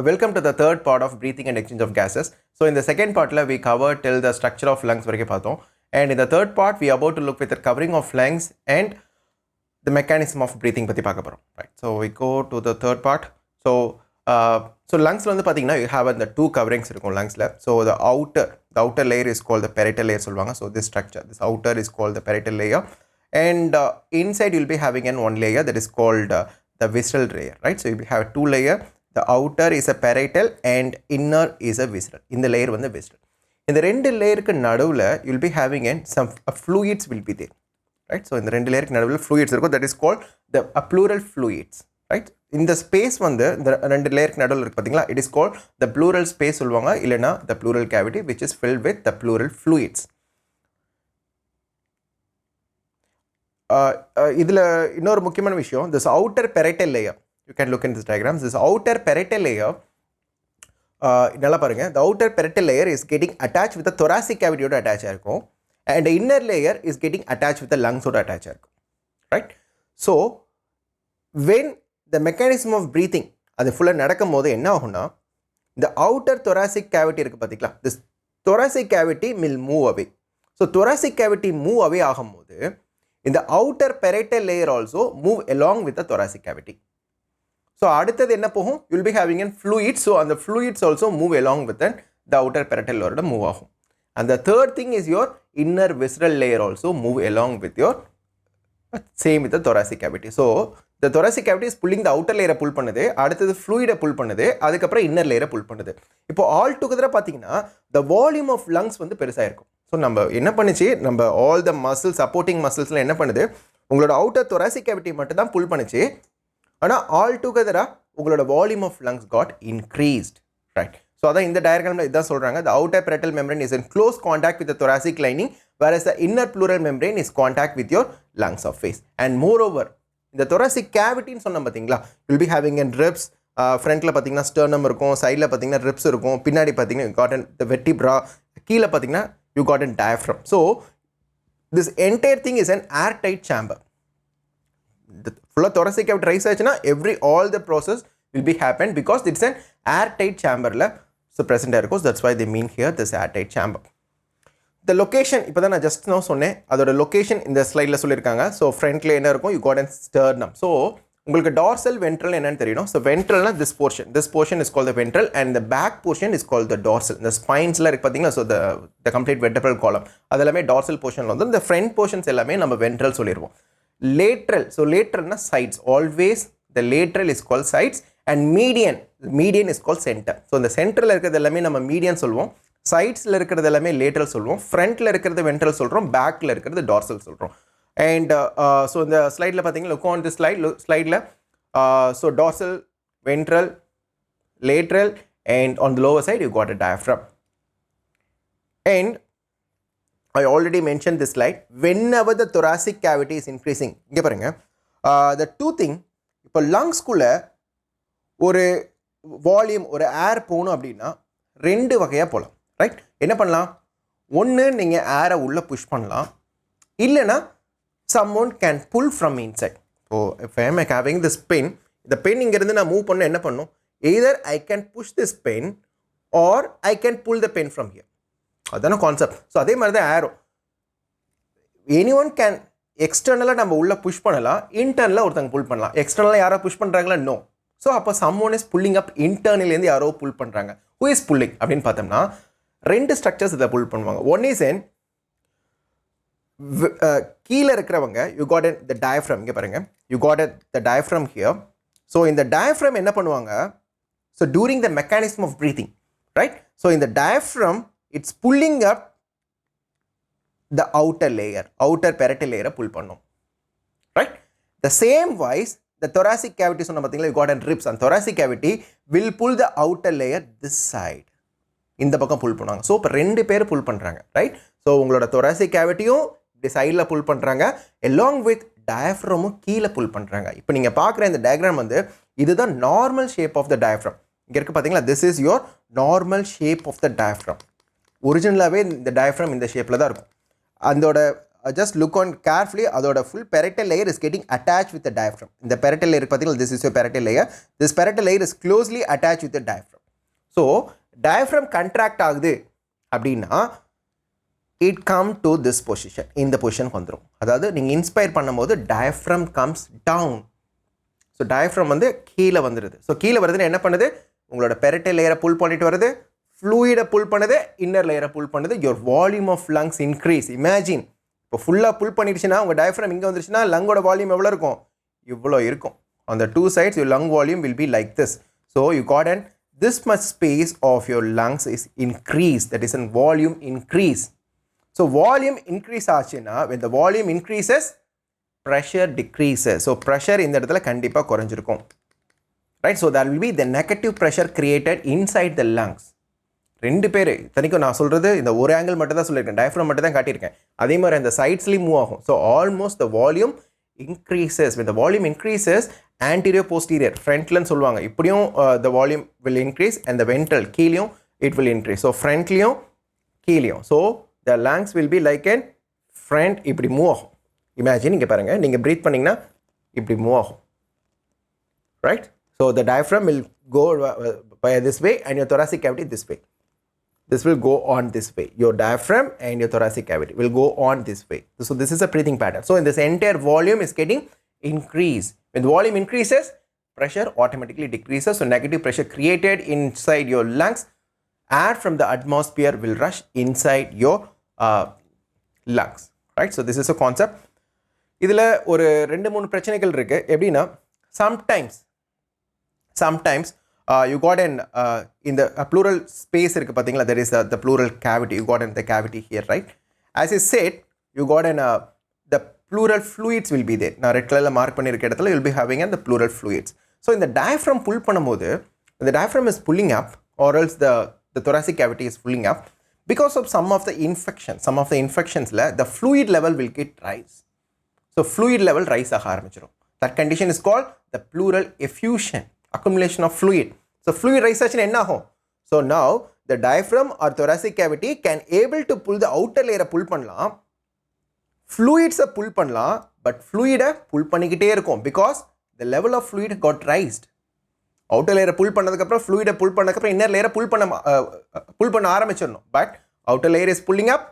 Welcome to the third part of breathing and exchange of gases. So in the second part we covered till the structure of lungs and in the third part we are about to look with the covering of lungs and the mechanism of breathing. Right. So we go to the third part. So lungs you have the two coverings lungs. So the outer layer is called the parietal layer. So this structure, this outer is called the parietal layer, and inside you will be having one layer that is called the visceral layer. Right. So you have two layers. The outer is a parietal and inner is a visceral. In the layer one the visceral. In the rendu layer naduvula you will be having some fluids will be there. Right. So in the rendu layer naduvula fluids that is called the pleural fluids. Right. In the space one the rendu layer naduvula it is called the pleural space solvanga illana the pleural cavity which is filled with the pleural fluids. Idhula இன்னொரு முக்கியமான விஷயம், this outer parietal layer, you can look in this diagram, this outer parietal layer, the outer parietal layer is getting attached with the thoracic cavity attached and the inner layer is getting attached with the lungs attached. Right? So when the mechanism of breathing அது ஃபுல்லாக நடக்கும் போது என்ன ஆகும்னா, the outer thoracic cavity இருக்கு பார்த்தீங்களா, this thoracic cavity will move away. So thoracic cavity move away ஆகும்போது in the outer parietal layer also move along with the thoracic cavity. So அடுத்தது என்ன போகும், you will be having a fluid, so and the fluids also move along with the outer parietal layer move ஆகும். And the third thing is your inner visceral layer also move along with your same with the thoracic cavity. So the thoracic cavity is pulling the outer layer pull பண்ணுது, அடுத்தது fluid pull பண்ணுது, அதுக்கப்புறம் inner layer pull பண்ணுது. இப்போ all together பார்த்தீங்கன்னா the volume of lungs வந்து பெருசா இருக்கும். ஸோ நம்ம என்ன பண்ணிச்சு, நம்ம ஆல் த மசில் சப்போர்ட்டிங் மசில்ஸ்லாம் என்ன பண்ணுது, உங்களோட அவுட்டர் thoracic cavity மட்டும் தான் புல் பண்ணிச்சு, ஆனால் ஆல் டுகெதராக உங்களோட volume of lungs got increased. Right. So அதான் இந்த டயக்ராமில் இதான் சொல்கிறாங்க, the outer parietal membrane is in close contact with the thoracic lining whereas the inner pleural membrane is contact with your lungs of face. And moreover இந்த thoracic cavityன்னு சொன்ன பார்த்தீங்களா, you will be having a ribs, ஃப்ரண்ட்டில் பார்த்தீங்கன்னா sternum இருக்கும், சைடில் பார்த்தீங்கன்னா ribs இருக்கும், பின்னாடி பார்த்தீங்கன்னா got the vertebra, கீழே பார்த்தீங்கன்னா you got a diaphragm. So this entire thing is an airtight chamber. The full thoracic cavity rise aachina all the process will be happen because it's an airtight chamber la so present air goes. That's why they mean here this airtight chamber. The location ipo na just now sonne adoda location in the slide la sollirukanga. So front la enna irukum, you got a sternum. So உங்களுக்கு dorsal ventral என்னன்னு தெரியணும். So ventral na this portion is called the ventral and the back portion is called the dorsal. The spines la இருக்கு பாத்தீங்களா, so the complete vertebral column அதெல்லாமே dorsal portion ல வந்து the front portions எல்லாமே நம்ம ventral சொல்லிடுவோம். Lateral, so lateral na sides, always the lateral is called sides and median is called center. So இந்த centerல இருக்கிறது எல்லாமே நம்ம median சொல்லுவோம், sidesல இருக்கிறது எல்லாமே lateral சொல்லுவோம், frontல இருக்கிறது ventral சொல்றோம், backல இருக்கிறது dorsal சொல்றோம். And so in the slide la pathina, look on this slide la so dorsal, ventral, lateral, and on the lower side you got a diaphragm. And I already mentioned this slide, whenever the thoracic cavity is increasing inga parunga, the two thing ipo lungs kulla ஒரு volume ஒரு ஏர் போகணும் அப்படின்னா ரெண்டு வகையாக போகலாம். Right. என்ன பண்ணலாம், ஒன்று நீங்கள் ஏரை உள்ளே புஷ் பண்ணலாம், இல்லைன்னா someone can pull from inside. So if I am having this pen, the pen இங்கிருந்து நான் மூவ் பண்ண என்ன பண்ணும், either I can push this pen or I can pull the pen from here. அதான கான்செப்ட். ஸோ அதே மாதிரி தான் aero, any one can எக்ஸ்டர்னலாக நம்ம உள்ளே புஷ் பண்ணலாம், இன்டர்னலாக ஒருத்தங்க புல் பண்ணலாம். எக்ஸ்டர்னலாக யாரோ புஷ் பண்ணுறாங்களா, நோ. ஸோ அப்போ someone is pulling up இன்டர்னலேருந்து யாரோ புல் பண்ணுறாங்க. who is pulling அப்படின்னு பார்த்தோம்னா ரெண்டு ஸ்ட்ரக்சர்ஸ் இதை புல் பண்ணுவாங்க. ஒன் இஸ் என் கீழே இருக்கிறவங்க you got the diaphragm, இங்கே பாருங்க, you got the diaphragm here. So இந்த diaphragm என்ன பண்ணுவாங்க, so during the mechanism of breathing, right, so in the diaphragm it's pulling up the outer layer, outer parietal layer pull பண்ணும். Right. The same wise the thoracic cavity சொன்ன பார்த்தீங்களா, you got a ribs, and thoracic cavity will pull the outer layer this side, இந்த பக்கம் புல் பண்ணுவாங்க. So இப்போ ரெண்டு பேர் புல் பண்ணுறாங்க. ரைட். ஸோ உங்களோட thoracic cavityயும் இப்படி சைடில் புல் பண்ணுறாங்க, along with diaphragmமும் கீழே புல் பண்ணுறாங்க. இப்போ நீங்கள் பார்க்குற இந்த டயக்ராம் வந்து இதுதான் normal shape of the diaphragm. இங்கே இருக்குது பார்த்தீங்களா, this is your normal shape of the diaphragm. ஒரிஜினலாகவே இந்த diaphragm இந்த ஷேப்பில் தான் இருக்கும். அதோட just look on carefully, அதோட full parietal layer is getting attached with the diaphragm. இந்த parietal layer பார்த்தீங்கன்னா, this is your parietal layer. This parietal layer is closely attached with the diaphragm. So diaphragm contract ஆகுது அப்படின்னா it come to this position. இந்த பொசிஷனுக்கு வந்துடும். அதாவது நீங்கள் inspire பண்ணும்போது diaphragm comes down. So diaphragm வந்து கீழே வந்துடுது. ஸோ கீழே வருதுன்னு என்ன பண்ணுது, உங்களோட parietal layer புல் பண்ணிட்டு வருது, ஃப்ளூயிடை புல் பண்ணுது, இன்னர் லேயரை புல் பண்ணுது, your volume of lungs increase. Imagine இப்போ ஃபுல்லாக புல் பண்ணிடுச்சுன்னா உங்கள் diaphragm இங்கே வந்துருச்சுன்னா லங்கோட வால்யூம் எவ்வளோ இருக்கும், இவ்வளோ இருக்கும். On the two sides your lung volume will be like this. So you got an this much space of your lungs is increased, that is in volume increase. So volume increase ஆச்சுன்னா when the volume increases pressure decreases. So pressure இந்த இடத்துல கண்டிப்பாக குறைஞ்சிருக்கும், right? So there will be the negative pressure created inside the lungs. ரெண்டு பேர் தனிக்கும் நான் சொல்கிறது இந்த ஒரு ஆங்கிள் மட்டும் தான் சொல்லியிருக்கேன், டயஃப்ரம் மட்டும் தான் காட்டியிருக்கேன். அதே மாதிரி அந்த சைட்ஸ்லேயும் மூவ் ஆகும். So almost the volume increases. When the volume increases, anterior posterior ஃப்ரண்ட்லன்னு சொல்லுவாங்க, இப்படியும் the volume will increase and the ventral கீழியும் it will increase. So ஃப்ரண்ட்லேயும் கீழியும், so the lungs will be like an front, இப்படி move ஆகும். Imagine இங்கே பாருங்கள், நீங்கள் breath பண்ணிங்கன்னா இப்படி move ஆகும், right? So the diaphragm will go by this way and your thoracic cavity this way. This will go on this way. Your diaphragm and your thoracic cavity will go on this way. So this is a breathing pattern. So in this entire volume is getting increased. When the volume increases, pressure automatically decreases. So negative pressure created inside your lungs, air from the atmosphere will rush inside your lungs. Right? So this is a concept. இதில் ஒரு 2-3 பிரச்சனைகள் இருக்குது. எப்படின்னா sometimes you got an in the pleural space இருக்குது பார்த்தீங்களா, there is the pleural cavity, you got in the cavity here, right? As I said, you got an the pleural fluids will be there. நான் red கலரில் mark பண்ணியிருக்க இடத்துல you'll be having the pleural fluids. So இந்த diaphragm pull பண்ணும்போது the diaphragm is pulling up, or else the thoracic cavity is pulling up because of some of the infections the fluid level will get rise. So fluid level rise ஆக ஆரம்பிச்சிடும். That condition is called the pleural effusion, accumulation of fluid. So fluid rise ஆச்சுன்னா என்ன ஆகும்? So now the diaphragm or thoracic cavity can able to pull the outer layer pull பண்ணலாம், fluids pull பண்ணலாம், but fluid pull பண்ணிக்கிட்டே இருக்கும் because the level of fluid got raised. outer layer pull பண்ணதுக்கப்புறம் fluid pull பண்ணதுக்கப்புறம் inner layer pull பண்ண ஆரம்பிச்சிடணும். But outer layer is pulling up,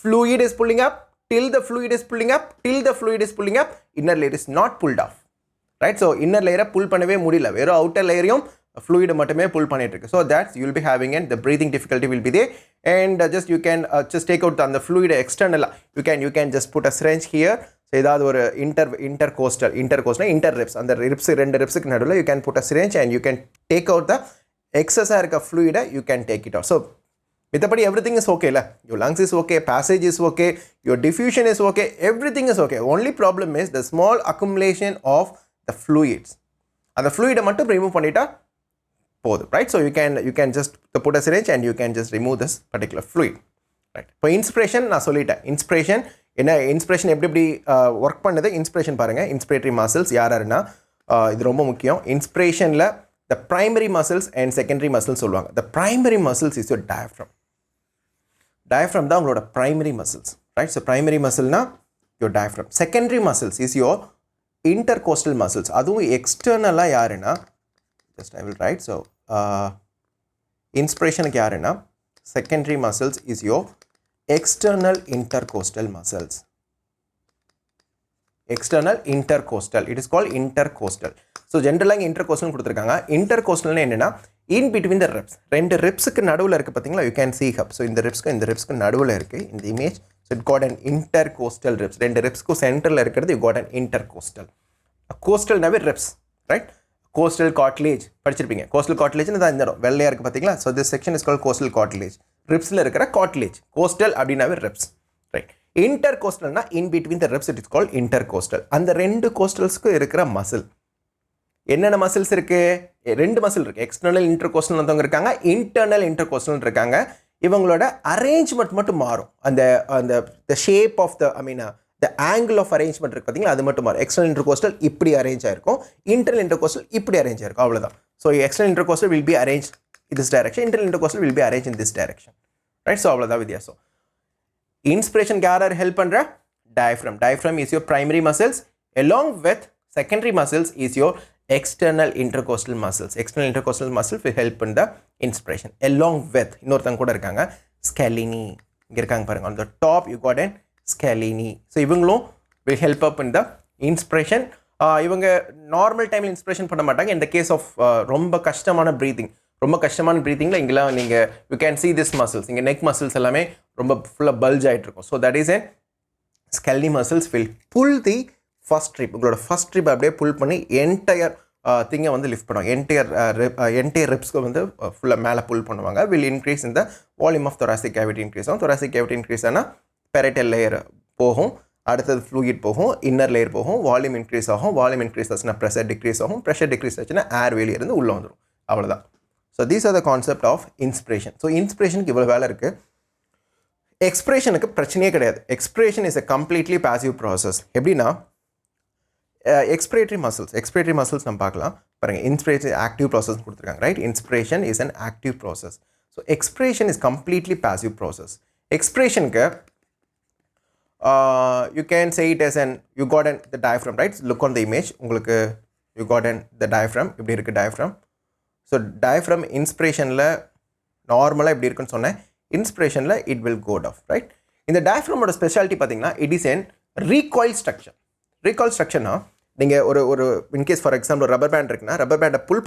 fluid is pulling up, till the fluid is pulling up, inner layer is not pulled off, right? So inner layer pull பண்ணவே முடியல, வெறும் outer layerயும் fluid மட்டுமே pull பண்ணிட்டு இருக்கு. So that you will be having and the breathing difficulty will be there, and just you can just take out the fluid external. You can just put a syringe here. So ஏதாவது ஒரு intercostal interribs, அந்த ribs ரெண்டு ribsக்கு நடுவில் you can put a syringe and you can take out the excess இருக்க fluid, you can take it out. So mithapadi everything is okay la, your lungs is okay, passage is okay, your diffusion is okay, everything is okay. Only problem is the small accumulation of the fluids. And the fluid மட்டும் remove பண்ணிட்டா போதும், right? So you can just put a syringe and you can just remove this particular fluid, right? இப்போ inspiration நான் சொல்லிட்டேன். inspiration எப்படி work பண்ணுது, inspiration பாருங்க. inspiratory muscles யாருன்னா இது ரொம்ப முக்கியம். இன்ஸ்பிரேஷனில் the primary muscles and secondary muscles சொல்லுவாங்க. The primary muscles is your diaphragm. Diaphragm தான் உங்களோட primary muscles, right? So primary muscle na your diaphragm. Secondary muscles is your intercostal muscles. அதுவும் external யாருன்னா, just I will write. So inspirationக்கு யாருன்னா secondary muscles is your external intercostal muscles. External intercostal, it is called intercostal. So generally intercostal கொடுத்திருக்காங்க. intercostal என்னன்னா in between the ribs, ரெண்டு ribsக்கு நடுவுல இருக்கு பாத்தீங்களா, you can see up. So இந்த ribsக்கு நடுவுல இருக்கு இந்த image. So it got an intercostal ribs. ரெண்டு ribsக்கு சென்டர்ல இருக்கிறது you got an intercostal. Coastal நாவே ribs, right? Coastal cartilage படிச்சிருப்பீங்க. coastal cartilage னா இந்த இடம் வெள்ளையா இருக்கு பாத்தீங்களா. So this section is called coastal cartilage. ribsல இருக்கிற cartilage. coastal அப்படினாவே ribs, right? intercostal na in between the ribs, it is called intercostal. அந்த ரெண்டு coastals-க்கு இருக்கிற muscle என்னென்ன மசில்ஸ் இருக்கு? ரெண்டு மசில் இருக்கு. எக்ஸ்டர்னல் இன்டர்கோஸ்டல் ஒருத்தவங்க இருக்காங்க, இன்டர்னல் இன்டர்கோஸ்டல் இருக்காங்க. இவங்களோட அரேஞ்ச்மெண்ட் மட்டும் மாறும். அந்த அந்த the shape of the the angle of arrangement இருக்கு பாத்தீங்களா, அது மட்டும் மாறும். எக்ஸ்டர்னல் இன்டர்கோஸ்டல் இப்படி அரேஞ்ச் ஆயிருக்கும், இன்டர்னல் இன்டர்கோஸ்டல் இப்படி அரேஞ்ச் ஆயிருக்கும், அவ்வளவுதான். So external intercostal will be arranged in this direction, internal intercostal will be arranged in this direction, right? So அவ்வளோதான் வித்தியாசம். இன்ஸ்பிரேஷனுக்கு யார் ஹெல்ப் பண்ணுற? diaphragm. Diaphragm is your primary muscles. Along with secondary muscles is your external intercostal muscles. External intercostal muscles will help in the inspiration. Along with இன்னொருத்தங்க கூட இருக்காங்க scalene. இங்க இருக்காங்க பாருங்க. On the top you got an scalene. So இவங்களும் will help up in the inspiration. இவங்க normal டைமில் inspiration பண்ண மாட்டாங்க. இந்த கேஸ் ஆஃப் ரொம்ப கஷ்டமான ப்ரீத்திங், ரொம்ப கஷ்டமான ப்ரீத்திங்கில் இங்கெல்லாம் நீங்கள் you can see this muscles, இங்கே நெக் மசில்ஸ் எல்லாமே ரொம்ப ஃபுல்லாக பல்ஜ் ஆகிட்டு இருக்கும். So that is N scalene muscles will pull the first rib. உங்களோட ஃபர்ஸ்ட் ரிப் அப்படியே புல் பண்ணி என்டையர் திங்கை வந்து லிஃப்ட் பண்ணுவாங்க. என்டையர் ரிப்ஸ்க்கு வந்து ஃபுல்லாக மேலே புல் பண்ணுவாங்க. வில் இன்க்ரீஸ் இந்த volume of thoracic cavity increase ஆகும். thoracic cavity இன்க்ரீஸ் ஆனால் parietal லேயர் போகும், அடுத்தது ஃப்ளூயிட் போகும், இன்னர் லேயர் போகும், வால்யூம் இன்க்ரீஸ் ஆகும். வால்யூம் இன்க்ரீஸ் ஆச்சுன்னா ப்ரெஷர் டிக்ரீஸ் ஆகும். ப்ரெஷர் டிக்ரீஸ் ஆச்சுன்னா ஏர் வெளியிருந்து உள்ளே வந்துடும். அவ்வளோதான். So these are the concept of inspiration. So இன்ஸ்பிரேஷனுக்கு இவ்வளோ வேலை இருக்குது. எக்ஸ்பிரேஷனுக்கு பிரச்சனையே கிடையாது. Expiration is a completely passive process. எப்படின்னா எக்ஸ்பிரேட்டரி மசில்ஸ் நம்ம பார்க்கலாம் பாருங்கள். இன்ஸ்பிரேஷன் ஆக்டிவ் ப்ராசஸ் கொடுத்துருக்காங்க, right? Inspiration is an active process. So expiration is completely passive process. எக்ஸ்பிரேஷனுக்கு you can say it as an you got an the diaphragm, right? Look on the image, உங்களுக்கு you got an the diaphragm. இப்படி இருக்கு diaphragm. So diaphragm inspirationல நார்மலாக இப்படி இருக்குன்னு சொன்னேன், இன்ஸ்பிரேஷனில் it will go down, right? இந்த diaphragmோட speciality பார்த்தீங்கன்னா it is an recoil structure. recoil structureனா நீங்கள் ஒரு in case for example rubber band இருக்குன்னா ரப்பர் பேண்டை புல்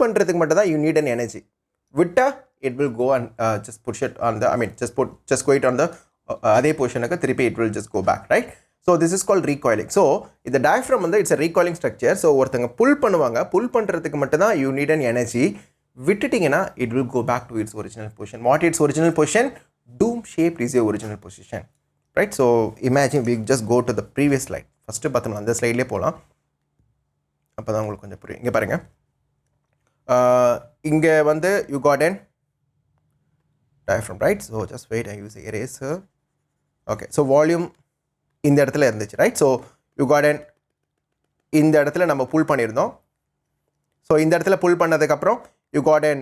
பண்ணுறதுக்கு மட்டும் தான் you need an energy. விட்டா it will go and just push it on the just go it on the அதே பொசிஷனுக்கு திருப்பி it will just go back, right? So this is called recoiling. So இந்த diaphragm வந்து it's a recoiling structure. So ஒருத்தங்க புல் பண்ணுறதுக்கு மட்டும் தான் you need an energy. விட்டுட்டிங்கன்னா it will go back to its original position. What its original position? Dome shaped is your original position, right? So imagine we just go to the previous slide. First பார்த்தோம்னா அந்த ஸ்லைட்லேயே போகலாம், அப்போ தான் உங்களுக்கு கொஞ்சம் புரியும். இங்கே பாருங்கள், இங்கே வந்து you got an diaphragm, right? So just wait, I use the eraser. Okay, so volume இந்த இடத்துல இருந்துச்சு, right? So you got an இந்த இடத்துல நம்ம புல் பண்ணியிருந்தோம். ஸோ இந்த இடத்துல புல் பண்ணதுக்கப்புறம் you got an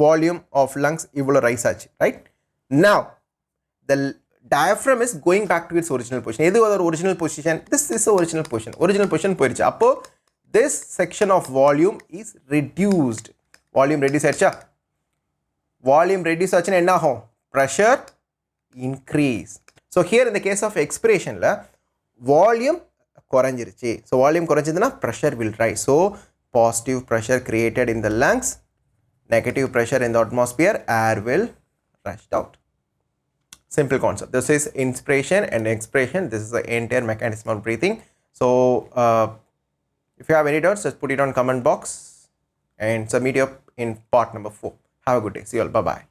volume of lungs இவ்வளோ ரைஸ் ஆச்சு, right? Now the diaphragm is going back to its original position. எது ஒரு original position? This is the original position போயிடுச்சு. அப்போ this section of volume is reduced. Volume reduce ஆயிடுச்சா? Volume reduce ஆச்சுன்னா என்ன ஆகும்? Pressure increase. ஸோ ஹியர் இந்த case of எக்ஸ்பிரேஷனில் வால்யூம் குறைஞ்சிருச்சு. ஸோ வால்யூம் குறைஞ்சதுன்னா pressure will rise. So positive pressure created in the lungs, negative pressure in the atmosphere, air will rushed out. Simple concept. This is inspiration and expiration. This is the entire mechanism of breathing. So if you have any doubts, just put it on comment box and submit it up in part number 4. Have a good day. See you all. Bye bye.